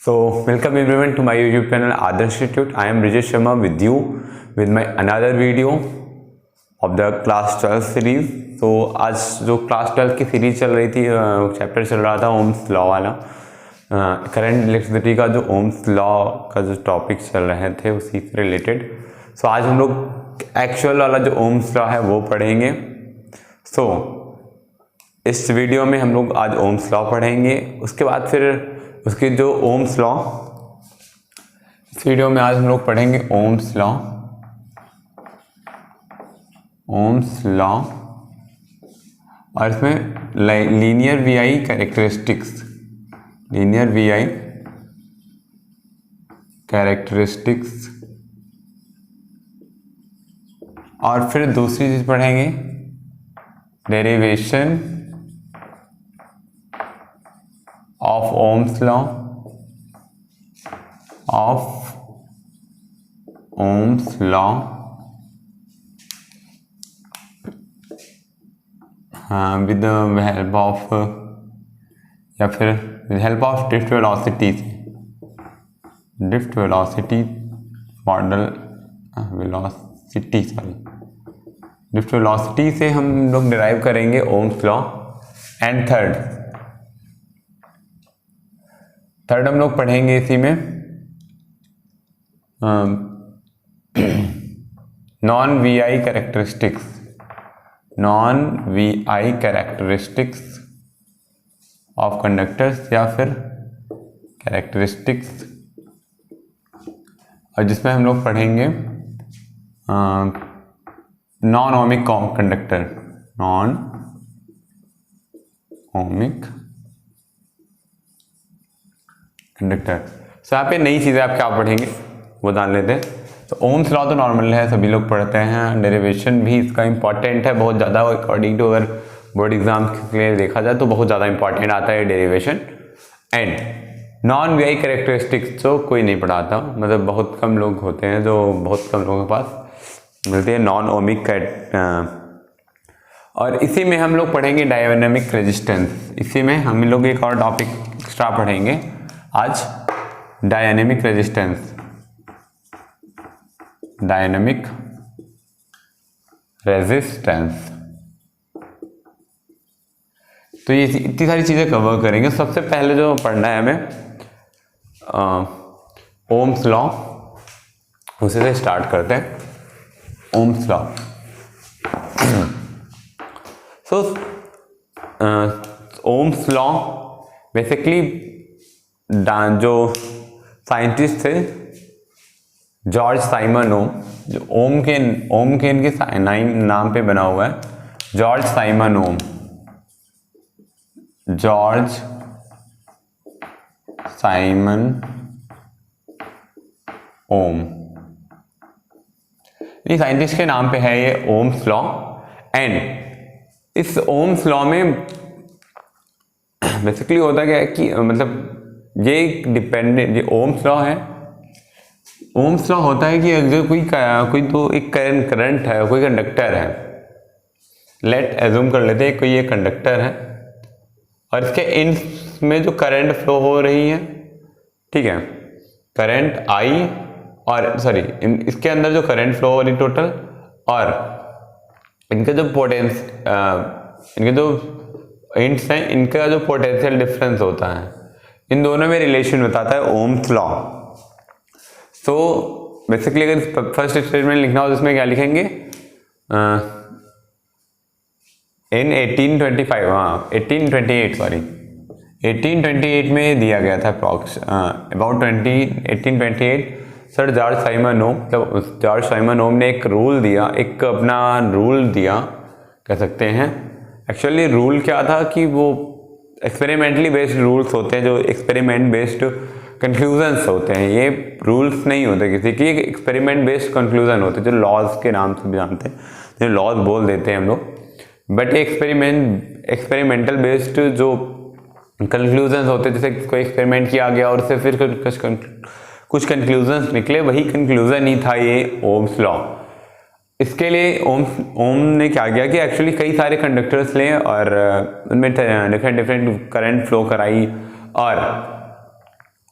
So, welcome everyone to my YouTube channel Adarsh Institute. I am Brijesh Sharma with you with my another video of the class 12 series. तो आज जो class 12 की series चल रही थी, chapter चल रहा था ओम्स लॉ वाला, करंट इलेक्ट्रिसिटी का जो ओम्स लॉ का जो टॉपिक चल रहे थे उसी से रिलेटेड। सो आज हम लोग एक्चुअल वाला जो ओम्स लॉ है वो पढ़ेंगे। सो इस वीडियो में हम लोग आज ओम्स लॉ पढ़ेंगे, उसके बाद फिर उसके जो ओम्स लॉ, इस वीडियो में आज हम लोग पढ़ेंगे ओम्स लॉ। ओम्स लॉ और इसमें linear VI characteristics, linear VI characteristics, और फिर दूसरी चीज पढ़ेंगे derivation of Ohm's law, of Ohm's law, with the help of या फिर with help of drift velocity, drift velocity model, velocity sorry drift velocity से हम लोग डिराइव करेंगे Ohm's law। एंड थर्ड हम लोग पढ़ेंगे इसी में non V I characteristics, non V I characteristics of conductors या फिर कैरेक्टरिस्टिक्स, और जिसमें हम लोग पढ़ेंगे non ohmic conductor, non ohmic conductor. So यहाँ पे नई चीज़ें आप क्या पढ़ेंगे वो जान लेते हैं। तो ओम्स लॉ तो नॉर्मल है, सभी लोग पढ़ते हैं। डेरिवेशन भी इसका इम्पॉर्टेंट है बहुत ज़्यादा, अकॉर्डिंग टू अगर बोर्ड एग्जाम के लिए देखा जाए तो बहुत ज़्यादा इंपॉर्टेंट आता है derivation. And non V I characteristics जो कोई नहीं पढ़ाता, मतलब बहुत कम लोग होते हैं, जो बहुत कम लोगों के पास मिलती है नॉन ओमिक। और इसी में हम लोग पढ़ेंगे डायनामिक रेजिस्टेंस। इसी में हम लोग एक और टॉपिक एक्स्ट्रा पढ़ेंगे आज, डायनेमिक रेजिस्टेंस, डायनेमिक रेजिस्टेंस। तो ये इतनी सारी चीजें कवर करेंगे। सबसे पहले जो पढ़ना है हमें ओम्स लॉ, उसी से स्टार्ट करते हैं। ओम्स लॉ, सो ओम्स लॉ बेसिकली जो साइंटिस्ट थे जॉर्ज साइमन ओम, जो ओम के इनके नाम पे बना हुआ है, जॉर्ज साइमन ओम, जॉर्ज साइमन ओम, ये साइंटिस्ट के नाम पे है ये ओम्स लॉ। एंड इस ओम्स लॉ में बेसिकली होता क्या है कि मतलब ये एक डिपेंडेंट, ये ओम्स लॉ है। ओम्स लॉ होता है कि अगर कोई तो एक करंट है, कोई कंडक्टर है, लेट एज्यूम कर लेते हैं कोई ये कंडक्टर है और इसके इन में जो करंट फ्लो हो रही है, ठीक है, करंट आई, और सॉरी इसके अंदर जो करंट फ्लो हो रही टोटल, और इनके जो इनके जो इंट्स हैं, इनका जो पोटेंशियल डिफरेंस होता है, इन दोनों में रिलेशन बताता है ओम्स लॉ। सो बेसिकली अगर फर्स्ट स्टेटमेंट लिखना हो तो इसमें क्या लिखेंगे, इन 1825, हाँ 1828 सॉरी 1828 में दिया गया था approx about 1828। Sir George Simon Ohm, मतलब जॉर्ज साइमन ओम ने एक रूल दिया, एक अपना रूल दिया कह सकते हैं। एक्चुअली रूल क्या था कि वो एक्सपेरिमेंटली बेस्ड रूल्स होते हैं, जो एक्सपेरिमेंट बेस्ड कंक्लूजन्स होते हैं। ये रूल्स नहीं होते किसी की, एक्सपेरिमेंट बेस्ड कंक्लूजन होते हैं, जो लॉज के नाम से भी जानते हैं, जो लॉज बोल देते हैं हम लोग। बट ये एक्सपेरिमेंटल बेस्ड जो कंक्लूजन्स होते हैं, जैसे कोई एक्सपेरिमेंट किया गया और उससे फिर कुछ कंक्लूजन्स निकले, वही कंक्लूजन ही था ये ओम्स लॉ। इसके लिए ओम ने क्या किया कि एक्चुअली कई सारे कंडक्टर्स लें और उनमें डिफरेंट करंट फ्लो कराई, और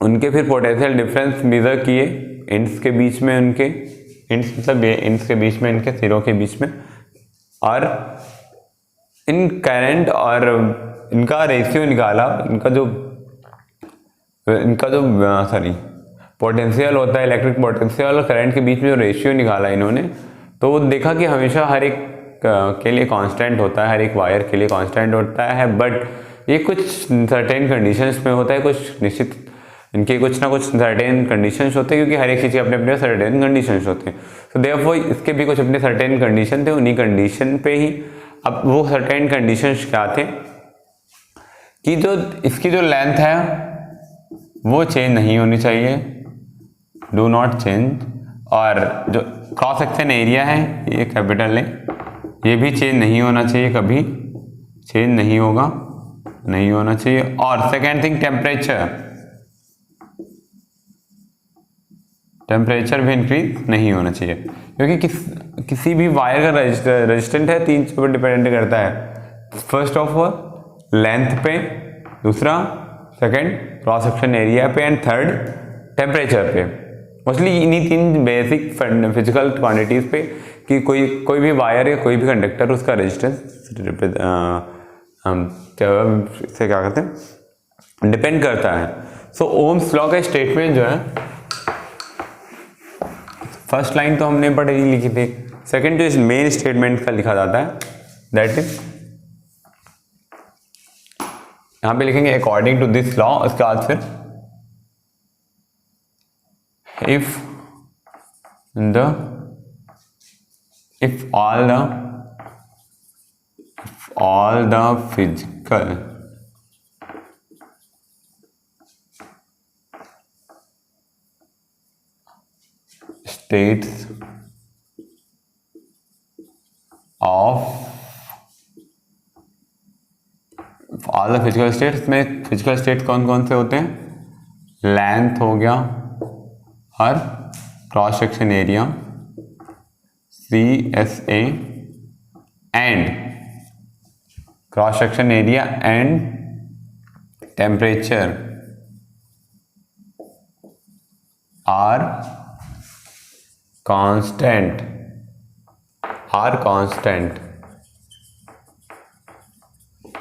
उनके फिर पोटेंशियल डिफरेंस मेजर किए एंड्स के बीच में, उनके एंड्स मतलब ये एंड्स के बीच में, इनके सिरों के बीच में, और इन करंट और इनका रेशियो निकाला, इनका जो सॉरी पोटेंशियल होता है, इलेक्ट्रिक पोटेंशियल और करंट के बीच में जो रेशियो निकाला इन्होंने, तो वो देखा कि हमेशा हर एक के लिए कांस्टेंट होता है, हर एक वायर के लिए कांस्टेंट होता है, बट ये कुछ सर्टेन कंडीशंस में होता है, कुछ निश्चित इनके कुछ ना कुछ सर्टेन कंडीशंस होते हैं, क्योंकि हर एक चीज़ के अपने अपने सर्टेन कंडीशंस होते हैं। तो देयरफॉर इसके भी कुछ अपने सर्टेन कंडीशन थे, उन्हीं कंडीशन पे ही अब वो सर्टेन कंडीशंस क्या थे कि जो इसकी जो लेंथ है वो चेंज नहीं होनी चाहिए, डू नॉट चेंज, और जो क्रॉस सेक्शन एरिया है ये कैपिटल है, ये भी चेंज नहीं होना चाहिए, कभी चेंज नहीं होगा, नहीं होना चाहिए। और सेकेंड थिंग टेम्परेचर भी इंक्रीज नहीं होना चाहिए, क्योंकि किसी भी वायर का रेजिस्टेंट है 3 चीज़ पर डिपेंड करता है। फर्स्ट ऑफ ऑल लेंथ पे, दूसरा सेकंड क्रॉस सेक्शन एरिया पे, एंड थर्ड टेम्परेचर पे। मोस्टली इन्हीं 3 बेसिक फिजिकल क्वांटिटीज पे कि कोई भी वायर या कोई भी कंडक्टर उसका रेजिस्टेंस से क्या कहते हैं डिपेंड करता है। सो ओम्स लॉ का स्टेटमेंट जो है, फर्स्ट लाइन तो हमने पढ़ी लिखी थी, सेकंड जो इस मेन स्टेटमेंट का लिखा जाता है दैट इज, यहां पे लिखेंगे अकॉर्डिंग टू दिस लॉ, उसके बाद फिर if all the physical states में फिजिकल स्टेट कौन कौन से होते हैं, लेंथ हो गया और cross section area CSA and cross section area and temperature are constant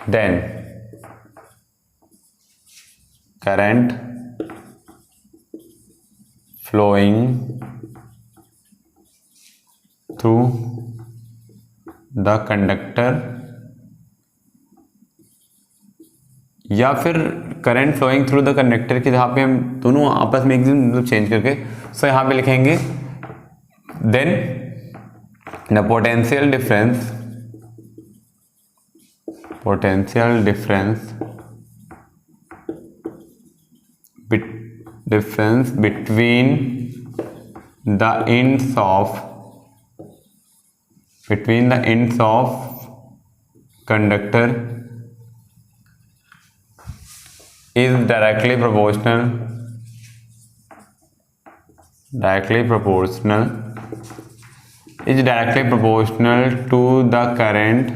then current flowing through the conductor, या फिर current flowing through the conductor की जहाँ पे हम दोनों आपस में एकदम चेंज करके, सो यहाँ पे लिखेंगे then the potential difference between the ends of conductor is directly proportional to the current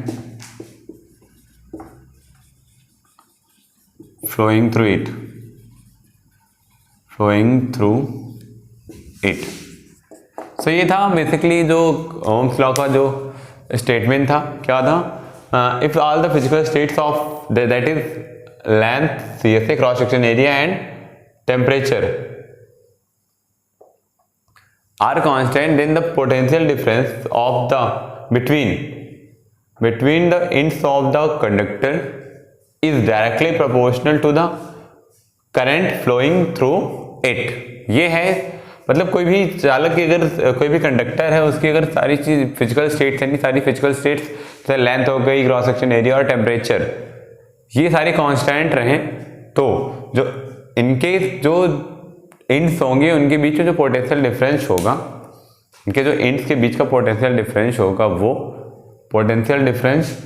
flowing through it. सो ये था बेसिकली जो ओम्स लॉ का जो स्टेटमेंट था, क्या था, if all the physical states of that is length CSA, cross section area and temperature are constant, then the potential difference of the between the ends of the conductor is directly proportional to the current flowing through it। ये है मतलब कोई भी चालक की अगर कोई भी कंडक्टर है उसकी अगर सारी चीज फिजिकल स्टेट्स यानी सारी फिजिकल स्टेट्स जैसे लेंथ हो गई, क्रॉस सेक्शन एरिया और टेम्परेचर, ये सारे कांस्टेंट रहें, तो जो इनके जो एंड्स होंगे उनके बीच में जो पोटेंशियल डिफरेंस होगा, इनके जो एंड्स के बीच का पोटेंशियल डिफरेंस होगा, वो पोटेंशियल डिफरेंस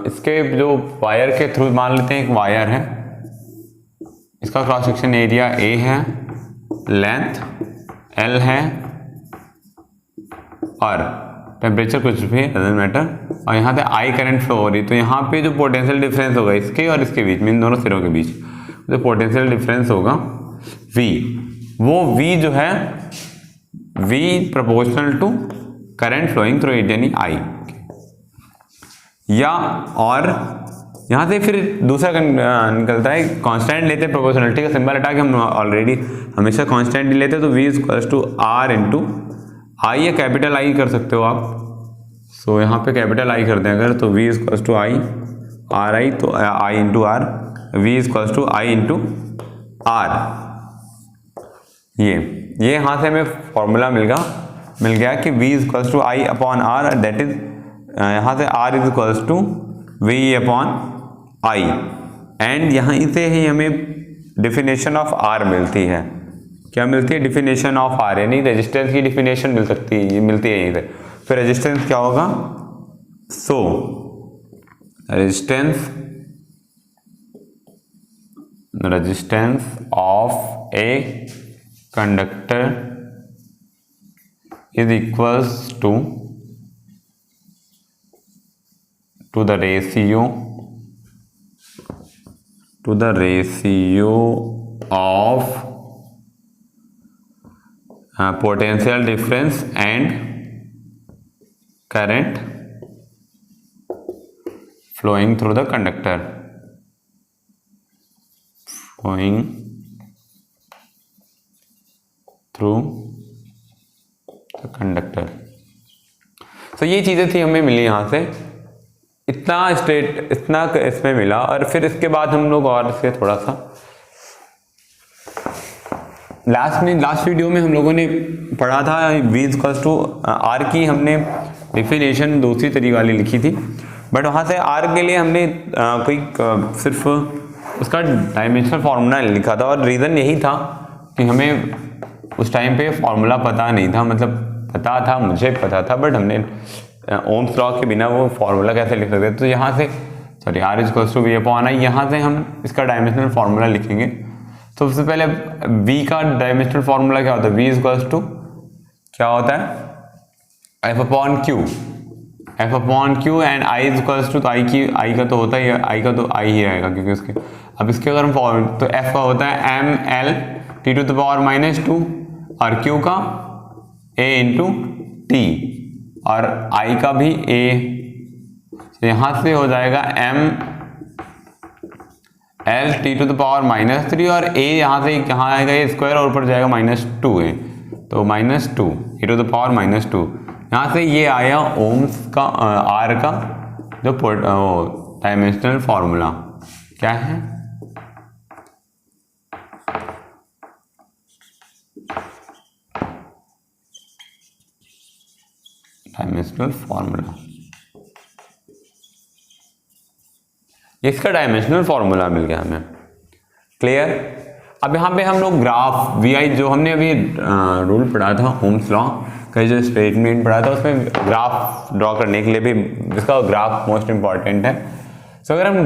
इसके जो वायर के थ्रू, मान लेते हैं एक वायर है, इसका क्रॉस सेक्शन एरिया A है, लेंथ L है और टेम्परेचर कुछ भी डजंट मैटर, और यहाँ पे I करंट फ्लो हो रही, तो यहाँ पे जो पोटेंशियल डिफरेंस होगा इसके और इसके बीच में, इन दोनों सिरों के बीच, जो पोटेंशियल डिफरेंस होगा V, वो V जो है V proportional to current flowing through it यानी I, या और यहाँ से फिर दूसरा निकलता है कांस्टेंट लेते हैं, प्रोपोर्शनलिटी का सिंबल हटा के हम ऑलरेडी हमेशा कांस्टेंट ही लेते हैं, तो V equals to R into I या कैपिटल I कर सकते हो आप। सो यहाँ पे कैपिटल I करते हैं अगर, तो V equals to I R I, तो I into R, V equals to I into R. ये यहाँ से हमें फॉर्मूला मिल गया कि V equals to I upon R, that is यहाँ से R is equals to V upon I, and यहाँ से ही हमें डेफिनेशन ऑफ R मिलती है। क्या मिलती है? डेफिनेशन ऑफ R, यानी रेजिस्टेंस की डेफिनेशन मिलती है यहीं से। फिर रेजिस्टेंस क्या होगा? So resistance of a conductor is equals to the ratio of potential difference and current flowing through the conductor, flowing through the conductor। तो ये चीज़ें थी हमें मिली यहाँ से, इतना इसमें मिला। और फिर इसके बाद हम लोग और इसके थोड़ा सा लास्ट वीडियो में हम लोगों ने पढ़ा था V इक्वल्स टू R की हमने डिफिनेशन दूसरी तरीके वाली लिखी थी, बट वहाँ से R के लिए हमने सिर्फ उसका डायमेंशनल फार्मूला लिखा था। और रीज़न यही था कि हमें उस टाइम पे फार्मूला पता नहीं था, मतलब पता था, मुझे पता था, बट हमने ओम्स लॉ के बिना वो फार्मूला कैसे लिख सकते। तो यहाँ से R equals to V upon I, यहाँ से हम इसका डायमेंशनल फार्मूला लिखेंगे। तो सबसे पहले V का डायमेंशनल फार्मूला क्या होता है? V इक्वल्स टू क्या होता है? F upon Q, and I equals to, तो I का तो होता ही है, I का तो I ही रहेगा क्योंकि उसके। अब इसके अगर हम तो F का होता है mL t to the power minus 2, और Q का A इंटू T, और I का भी A। यहाँ से हो जाएगा mL t to the power minus 3, और A यहाँ से कहाँ आएगा? ये स्क्वायर, और ऊपर जाएगा -2 है, तो -2 e टू द पावर -2। यहाँ से ये आया ओम्स का R का जो डायमेंशनल फॉर्मूला क्या है? डायमेंशनल फॉर्मूला, इसका डायमेंशनल फॉर्मूला मिल गया हमें। क्लियर? अब यहाँ पे हम लोग ग्राफ VI, जो हमने अभी रूल पढ़ा था ओम्स लॉ का, जो स्टेटमेंट पढ़ा था, उसमें ग्राफ ड्रॉ करने के लिए भी इसका ग्राफ मोस्ट इंपॉर्टेंट है। सो अगर हम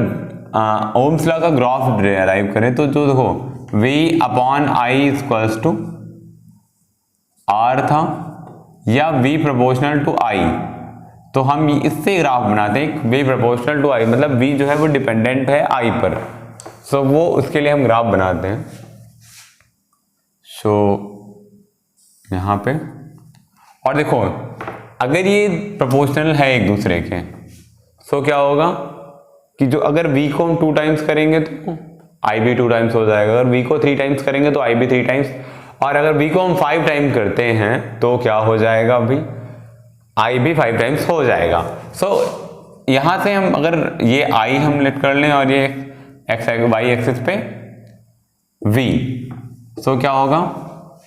ओम्स लॉ का ग्राफ डिराइव करें तो जो देखो V upon I equals to R था, या V प्रोपोर्शनल टू I, तो हम इससे ग्राफ बनाते हैं। V प्रोपोर्शनल टू I मतलब V जो है वो डिपेंडेंट है I पर, सो वो उसके लिए हम ग्राफ बनाते हैं। सो यहाँ पे, और देखो अगर ये प्रोपोर्शनल है एक दूसरे के, सो क्या होगा कि जो अगर V को हम 2 टाइम्स करेंगे तो I भी 2 टाइम्स हो जाएगा, अगर V को 3 टाइम्स करेंगे तो I भी 3 टाइम्स, और अगर V को हम 5 टाइम्स करते हैं तो क्या हो जाएगा? अभी I भी 5 टाइम्स हो जाएगा। सो यहाँ से हम अगर ये I हम लेट कर लें और ये y एक्सिस पे V, सो क्या होगा?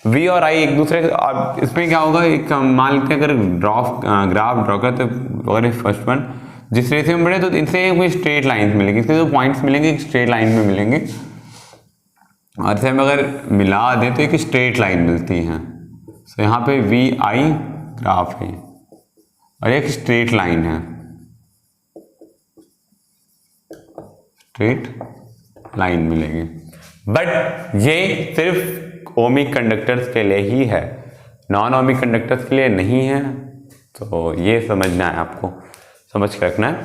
V और I एक दूसरे, अब इसमें क्या होगा? एक मान लेते हैं अगर ग्राफ ड्रॉ करते, अगर फर्स्ट वन जिस रेशियो में बढ़े तो इनसे कोई स्ट्रेट लाइन मिलेगी, इसके जो पॉइंट्स मिलेंगे एक स्ट्रेट लाइन में मिलेंगे, और इसे हम अगर मिला दें तो एक स्ट्रेट लाइन मिलती है। सो यहाँ पे VI ग्राफ है और एक स्ट्रेट लाइन है, स्ट्रेट लाइन मिलेगी, बट ये सिर्फ ओमिक कंडक्टर्स के लिए ही है, नॉन ओमिक कंडक्टर्स के लिए नहीं है। तो ये समझना है, आपको समझ के रखना है।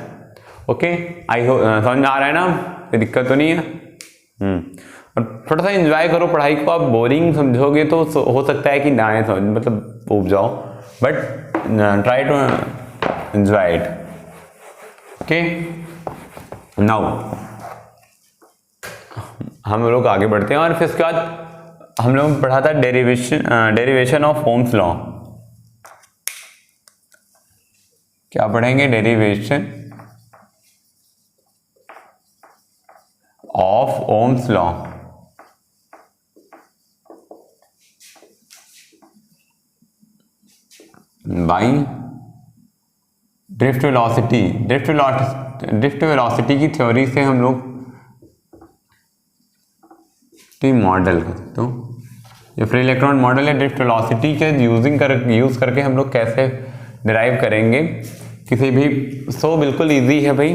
ओके, आई होप समझ में आ रहा है ना, कोई दिक्कत तो नहीं है। और थोड़ा सा एंजॉय करो पढ़ाई को। आप बोरिंग समझोगे तो हो सकता है कि ना आए समझ, मतलब ऊब जाओ, but try to enjoy it. Okay, now हम लोग आगे बढ़ते हैं और फिर उसके बाद हम लोगों ने पढ़ा था डेरिवेशन ऑफ ओम्स लॉ। क्या पढ़ेंगे? Derivation of Ohm's law. By drift velocity. Drift velocity की थ्योरी से हम लोग मॉडल कर सकते हो, ये फ्री इलेक्ट्रॉन मॉडल है। ड्रिफ्ट वेलोसिटी के यूज करके हम लोग कैसे डिराइव करेंगे किसी भी, सो बिल्कुल इजी है भाई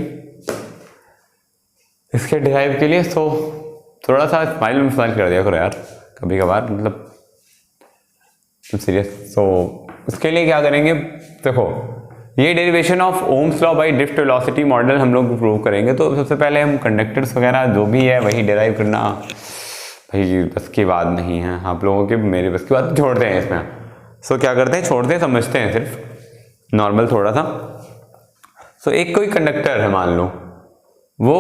इसके डिराइव के लिए। सो थोड़ा सा स्माइल कर दिया करो यार कभी कभार, मतलब सीरियस। सो उसके लिए क्या करेंगे, देखो ये derivation of Ohm's law by drift velocity model हम लोग प्रूव करेंगे। तो सबसे पहले हम कंडक्टर्स वगैरह जो भी है वही डिराइव करना भाई बस की बात नहीं है आप लोगों के, मेरे बस की बात छोड़ते हैं इसमें। सो क्या करते हैं, छोड़ते हैं, समझते हैं सिर्फ नॉर्मल थोड़ा सा। सो एक कोई कंडक्टर है मान लो, वो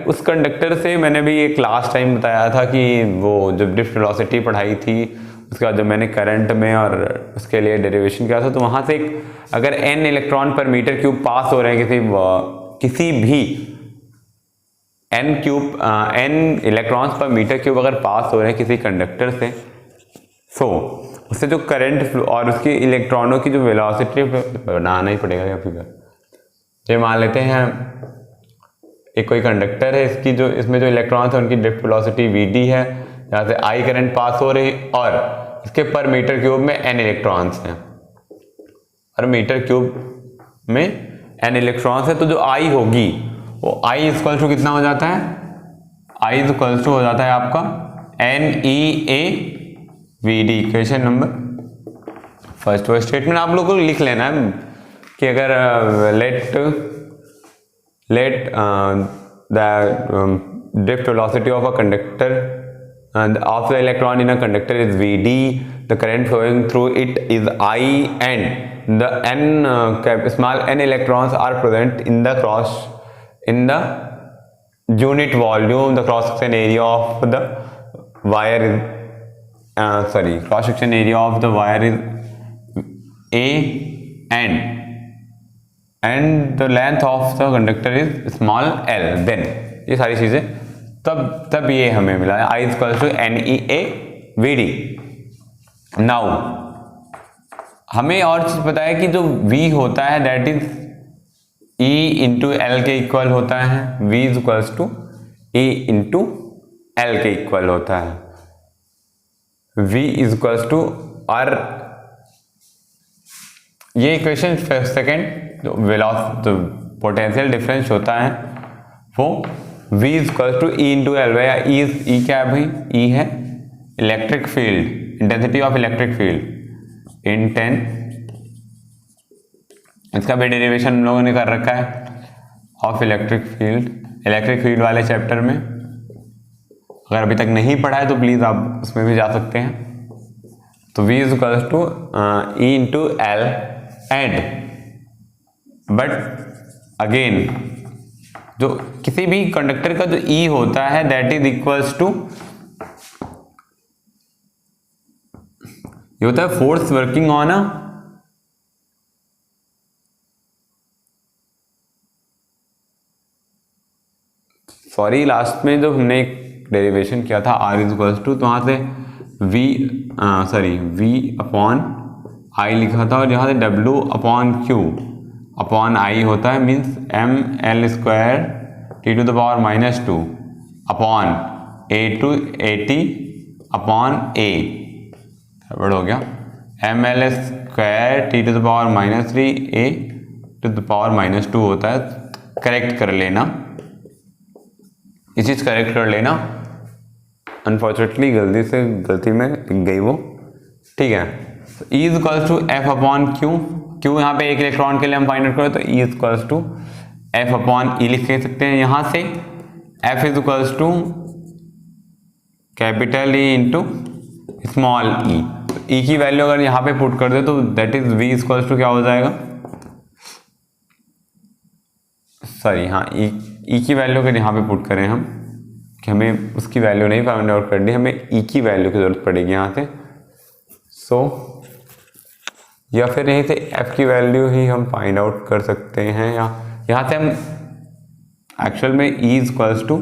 उस कंडक्टर से मैंने भी एक लास्ट टाइम बताया था कि वो जब ड्रिफ्ट वेलोसिटी पढ़ाई थी उसके बाद जब मैंने करंट में और उसके लिए डेरिवेशन किया था, तो वहाँ से अगर n इलेक्ट्रॉन पर मीटर क्यूब पास हो रहे हैं किसी भी n इलेक्ट्रॉन्स पर मीटर क्यूब अगर पास हो रहे हैं किसी कंडक्टर से, सो उससे जो करंट और उसकी इलेक्ट्रॉनों की जो वेलोसिटी बनाना ही पड़ेगा या फिगर। ये मान लेते हैं एक कोई कंडक्टर है, इसमें जो इलेक्ट्रॉन्स है उनकी ड्रिफ्ट वेलोसिटी vd है, यहाँ से I करंट पास हो रही और इसके पर मीटर क्यूब में n इलेक्ट्रॉन्स हैं, और मीटर क्यूब में n इलेक्ट्रॉन्स है। तो जो I होगी वो I इक्वल टू कितना हो जाता है, I इक्वल टू हो जाता है आपका NEA VD। Question number first. वो स्टेटमेंट आप लोगों को लिख लेना है कि अगर let the drift velocity of a conductor and of the electron in a conductor is Vd, the current flowing through it is I, and the small n electrons are present in the unit volume. The cross section area of the wire is cross section area of the wire is A, and the length of the conductor is small l। then ये सारी चीजें तब ये हमें मिला है I equal to NEA VD। Now हमें और चीज पता है कि जो V होता है that is E into L के इक्वल होता है, V is equals to E into L के इक्वल होता है। V इज इक्वल्स टू और ये इक्वेशन सेकेंड जो पोटेंशियल डिफरेंस होता है वो V is equal to E into L. या E क्या है भाई, E है electric field, intensity of electric field इसका भी डेरिवेशन हम लोगों ने कर रखा है ऑफ इलेक्ट्रिक फील्ड वाले चैप्टर में। अगर अभी तक नहीं पढ़ा है तो प्लीज आप उसमें भी जा सकते हैं। तो V is equal to E into L and but again जो किसी भी कंडक्टर का जो E होता है दैट इज इक्वल्स टू ये होता है force working on a last में जो हमने एक डेरिवेशन किया था R इज इक्वल्स टू, तो वहां से V अपॉन I लिखा था और यहाँ से W upon Q upon I होता है, means ML square T to the power minus 2 upon A upon A बड़ा हो गया ML square T to the power minus 3 A to the power minus 2 होता है। करेक्ट कर लेना, ये चीज़ करेक्ट कर लेना। अनफॉर्चुनेटली गलती में गई वो, ठीक है। E is equals to F upon Q यहाँ पे एक इलेक्ट्रॉन के लिए हम फाइंड आउट करें तो E is equals to F upon E लिख सकते हैं यहाँ से। F is equals to capital E into small E. E की वैल्यू अगर यहाँ पे पुट कर दे तो that is V equals to क्या हो जाएगा, सॉरी हाँ, ई की वैल्यू अगर यहाँ पे पुट करें हम, कि हमें उसकी वैल्यू नहीं फाइंड आउट करनी, हमें ई की वैल्यू की जरूरत पड़ेगी यहाँ से। सो या फिर यहीं से एफ की वैल्यू ही हम फाइंड आउट कर सकते हैं, या यहाँ से हम एक्चुअल में E equals to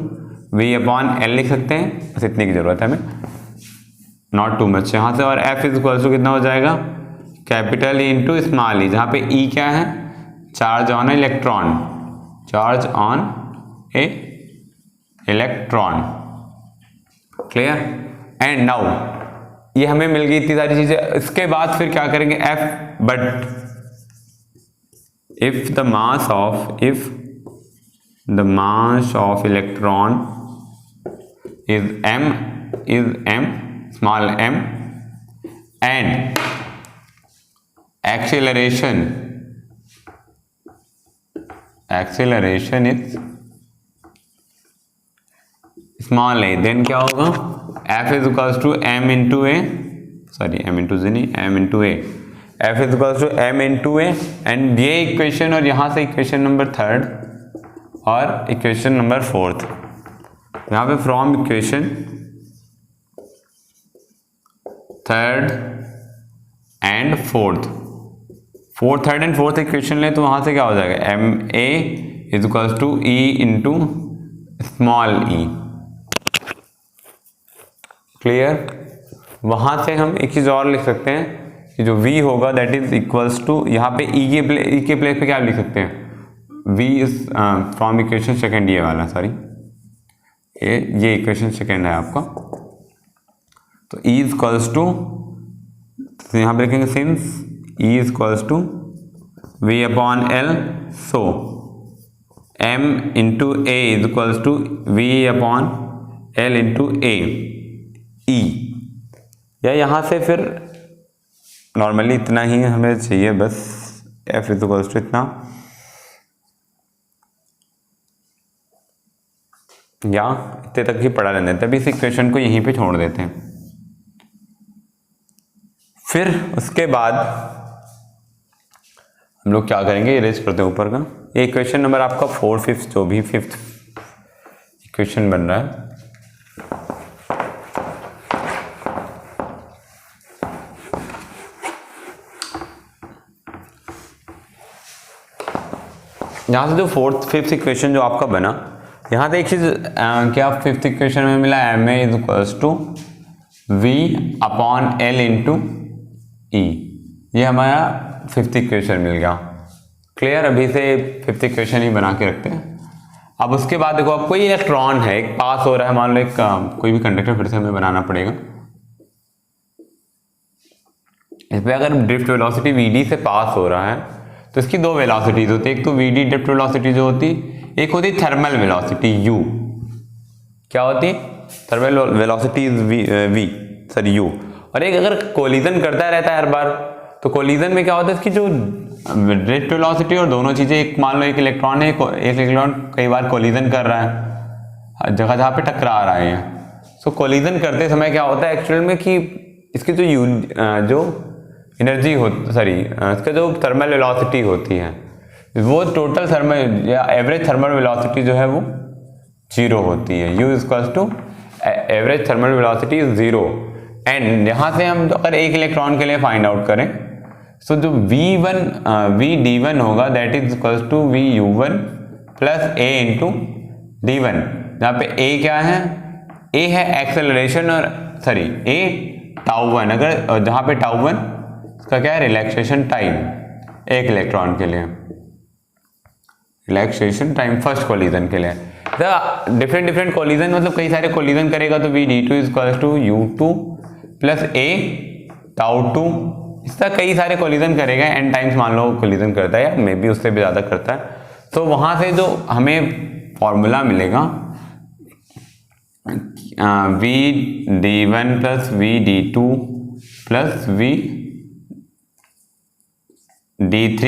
V upon L लिख सकते हैं, बस इतने की जरूरत है हमें, नॉट टू मच यहाँ से। और एफ इक्वल्स टू कितना हो जाएगा, कैपिटल ई इंटू स्मॉल ई, जहाँ पे ई क्या है, charge on electron, charge on A electron. Clear. And now ये हमें मिल गई इतनी सारी चीजें। इसके बाद फिर क्या करेंगे, F, but if the mass of electron is m small m and acceleration is small a, then क्या होगा, f is equals to m into a, sorry m into z नहीं, m into a, f is equals to m into a, and ये equation और यहाँ से equation number 3 और equation number 4, यहाँ पे from equation 3rd and 4th, 3rd and 4th equation ले तो वहाँ से क्या हो जाएगा, M A is equals to E into small E. Clear. वहाँ से हम एक चीज़ और लिख सकते हैं कि जो v होगा दैट इज इक्वल्स टू, यहाँ पे e के प्लेस पे क्या लिख सकते हैं, v is from equation second, ये वाला सॉरी, ये इक्वेशन सेकेंड है आपका, तो E इज इक्वल्स टू, तो यहाँ पे लिखेंगे since E is equals to V upon L, so M into A is equals to V upon L into A E, या यहाँ से फिर नॉर्मली इतना ही हमें चाहिए बस, F इज इक्वल्स टू इतना, या इतने तक ही पढ़ा लेते हैं, तभी इस इक्वेशन को यहीं पे छोड़ देते हैं। फिर उसके बाद हम लोग क्या करेंगे, इरेज करते हैं ऊपर का, ये इक्वेशन नंबर आपका 4, 5 जो भी 5th इक्वेशन बन रहा है, यहाँ से जो 4th 5th इक्वेशन जो आपका बना, यहाँ से एक चीज क्या 5th इक्वेशन में मिला, M A is equals to V upon L into E, ये हमारा 5th इक्वेशन मिल गया। क्लियर। अभी से 5th इक्वेशन ही बना के रखते हैं। अब उसके बाद देखो, अब कोई इलेक्ट्रॉन है, एक पास हो रहा है, मान लो एक कोई भी कंडक्टर फिर से हमें बनाना पड़ेगा, इस पर अगर ड्रिफ्ट वेलोसिटी वी से पास हो रहा है तो इसकी दो वेलोसिटीज होती है, एक तो वी ड्रिफ्ट वेलोसिटी जो होती, एक होती थर्मल वेलोसिटी यू। क्या होती है, thermal velocity V sorry U, और एक अगर कोलिजन करता रहता है हर बार, तो कोलिजन में क्या होता है, इसकी जो ड्रिफ्ट वेलोसिटी और दोनों चीजें, एक मान लो एक इलेक्ट्रॉन है, एक इलेक्ट्रॉन कई बार कोलिजन कर रहा है जगह जहाँ पे टकरा रहा है, सो कोलिजन करते समय क्या होता है एक्चुअल में कि इसकी जो एनर्जी हो, सॉरी इसका जो थर्मल वेलोसिटी होती है, वो टोटल थर्मल या एवरेज थर्मल वेलोसिटी जो है वो 0 होती है। U equals to average thermal velocity is 0, and यहाँ से हम अगर एक इलेक्ट्रॉन के लिए फाइंड आउट करें, सो जो VD1 होगा that is equals to VU1 plus A into D1, जहाँ पे A क्या है, A है एक्सेलरेशन, और सॉरी A τ1, अगर जहाँ पे τ1 इसका क्या है, रिलैक्सेशन टाइम एक इलेक्ट्रॉन के लिए, रिलैक्सेशन टाइम फर्स्ट कोलिजन के लिए। डिफरेंट कोलिजन मतलब कई सारे कोलिजन करेगा, तो VD2 is equals to U2 plus A τ2, इसका कई सारे कोलिजन करेगा, एन टाइम्स मान लो कोलिजन करता है, या मे बी उससे भी ज़्यादा करता है। तो वहाँ से जो हमें फॉर्मूला मिलेगा VD1 plus VD2 plus VD3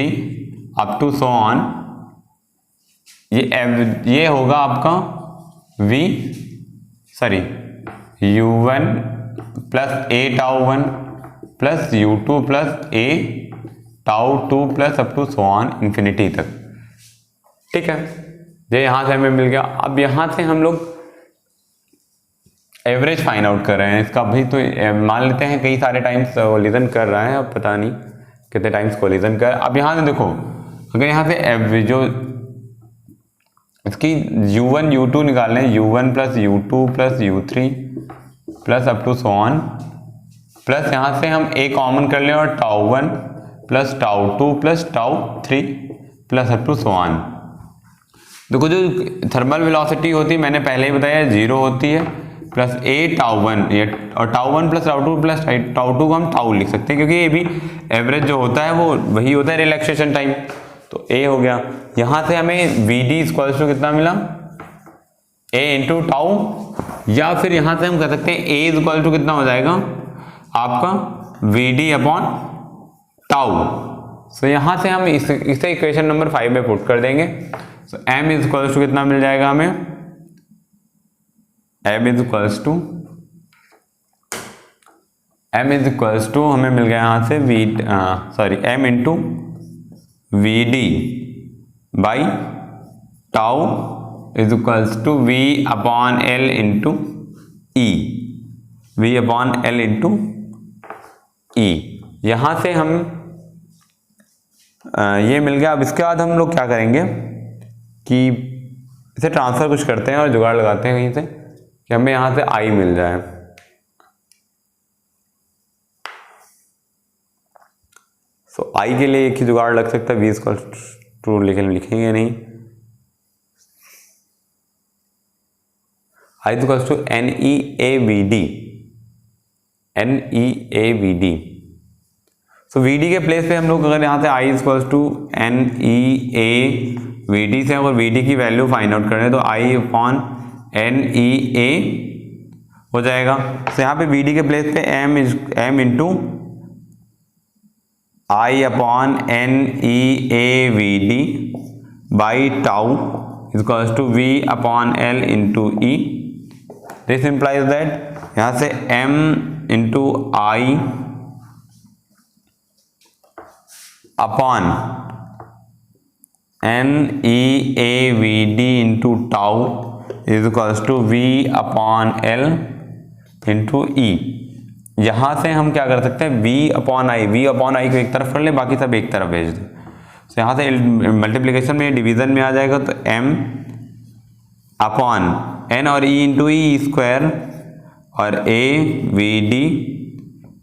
up to so on, ये होगा आपका u1 plus a tau 1 plus u2 plus a tau 2 plus up to so on infinity तक। ठीक है, ये यहां से हमें मिल गया। अब यहां से हम लोग एवरेज फाइंड आउट कर रहे हैं इसका। भाई तो मान लेते हैं कई सारे टाइम्स कोलिजन कर रहा है, अब पता नहीं कितने टाइम्स कोलिजन कर। अब यहां से देखो, अगर यहां से एवरेज जो इसकी u1 u2 निकालने, u1 plus u2 plus u3 plus up to so on, plus यहाँ से हम a कॉमन कर लें और tau 1 plus tau 2 plus tau 3 plus up to so on. देखो जो थर्मल वेलोसिटी होती है मैंने पहले ही बताया 0 होती है, प्लस a टाउ 1 ये, और tau 1 plus tau 2 plus tau 2 को हम टाउ लिख सकते हैं क्योंकि ये भी एवरेज जो होता है वो वही होता है रिलैक्सेशन टाइम। तो a हो गया। यहां से हमें vd इक्वल्स टू कितना मिला, a इंटू टाउ, या फिर यहां से हम कह सकते हैं a इक्वल टू कितना हो जाएगा आपका vd अपॉन टाउ। सो यहां से हम इसे इक्वेशन नंबर 5 में पुट कर देंगे। सो m इज इक्वल्स टू कितना मिल जाएगा हमें, m इज इक्वल्स टू हमें मिल गया यहां से m into V D by tau is equals to V upon L into E, V upon L into E. यहां से हम ये मिल गया। अब इसके बाद हम लोग क्या करेंगे कि इसे ट्रांसफर कुछ करते हैं और जुगाड़ लगाते हैं कहीं से कि हमें यहां से आई मिल जाए। सो आई के लिए एक ही जुगाड़ लग सकता है, वी इक्वल टू लेकिन लिखेंगे नहीं, I equal to N E A we D, N E A we D. So V D के प्लेस पे हम लोग अगर यहाँ से I equal to N E A we D से अगर वी डी की वैल्यू फाइंड आउट करें तो आई अपॉन एन ई ए हो जाएगा। तो यहाँ पे वी डी के प्लेस पे M into I upon N E A we D by tau equals to V upon L into E. This implies that यहाँ से m into I upon N E A we D into tau is equals to V upon L into E. यहाँ से हम क्या कर सकते हैं, v upon आई को एक तरफ कर ले, बाकी सब एक तरफ भेज दें। तो यहाँ से मल्टीप्लिकेशन में डिवीजन में आ जाएगा तो m अपॉन n और e इंटू ई स्क्वायर और a v D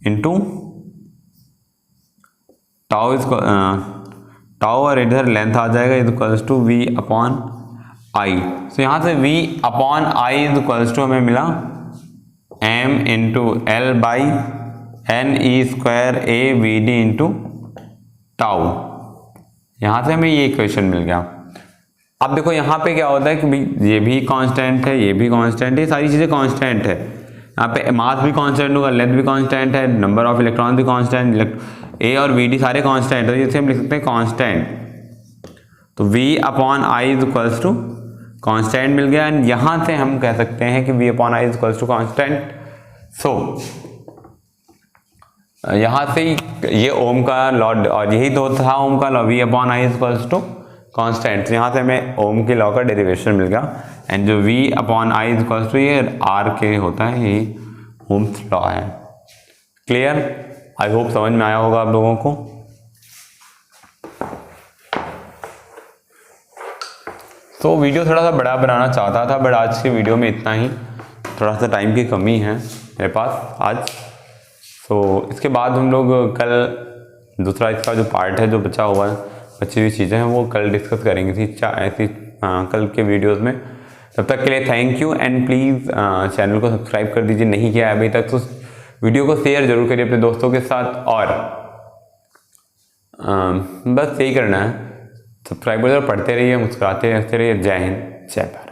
into tau, इसको टाउ और इधर लेंथ आ जाएगा is equals to v upon I. तो यहाँ से v upon I is equals to हमें मिला m into l by n e square a we D into tau. यहाँ से हमें ये इक्वेशन मिल गया। अब देखो यहाँ पे क्या होता है कि भाई ये भी कांस्टेंट है, ये भी कांस्टेंट है, सारी चीज़ें कांस्टेंट है। यहाँ पे मास भी कांस्टेंट होगा, लेंथ भी कांस्टेंट है, नंबर ऑफ इलेक्ट्रॉन भी कांस्टेंट, ए और वी डी सारे कांस्टेंट है, जैसे हम लिख सकते हैं कांस्टेंट। तो v upon I is equals to constant मिल गया। एंड यहाँ से हम कह सकते हैं कि v upon I is equals to constant. So यहाँ से ये ओम का लॉ, और यही तो था ओम का law, v upon I is equals to constant. तो यहाँ से हमें ओम के लॉ का डेरिवेशन मिल गया। एंड जो v upon I is equals to ये r के होता है, यही ओम्स लॉ है। क्लियर? आई होप समझ में आया होगा आप लोगों को। तो वीडियो थोड़ा सा बड़ा बनाना चाहता था, बट आज के वीडियो में इतना ही, थोड़ा सा टाइम की कमी है मेरे पास आज। तो इसके बाद हम लोग कल दूसरा इसका जो पार्ट है, जो बचा हुआ है, बची हुई चीज़ें हैं, वो कल डिस्कस करेंगे ऐसी कल के वीडियोस में। तब तक के लिए thank you. And please channel को सब्सक्राइब कर दीजिए, नहीं किया है अभी तक तो वीडियो को शेयर जरूर करिए अपने दोस्तों के साथ। और बस यही करना है, सब्सक्राइब करो, पढ़ते रहिए, मुस्कुराते रहते रहिए। जय हिंद, जय भारत।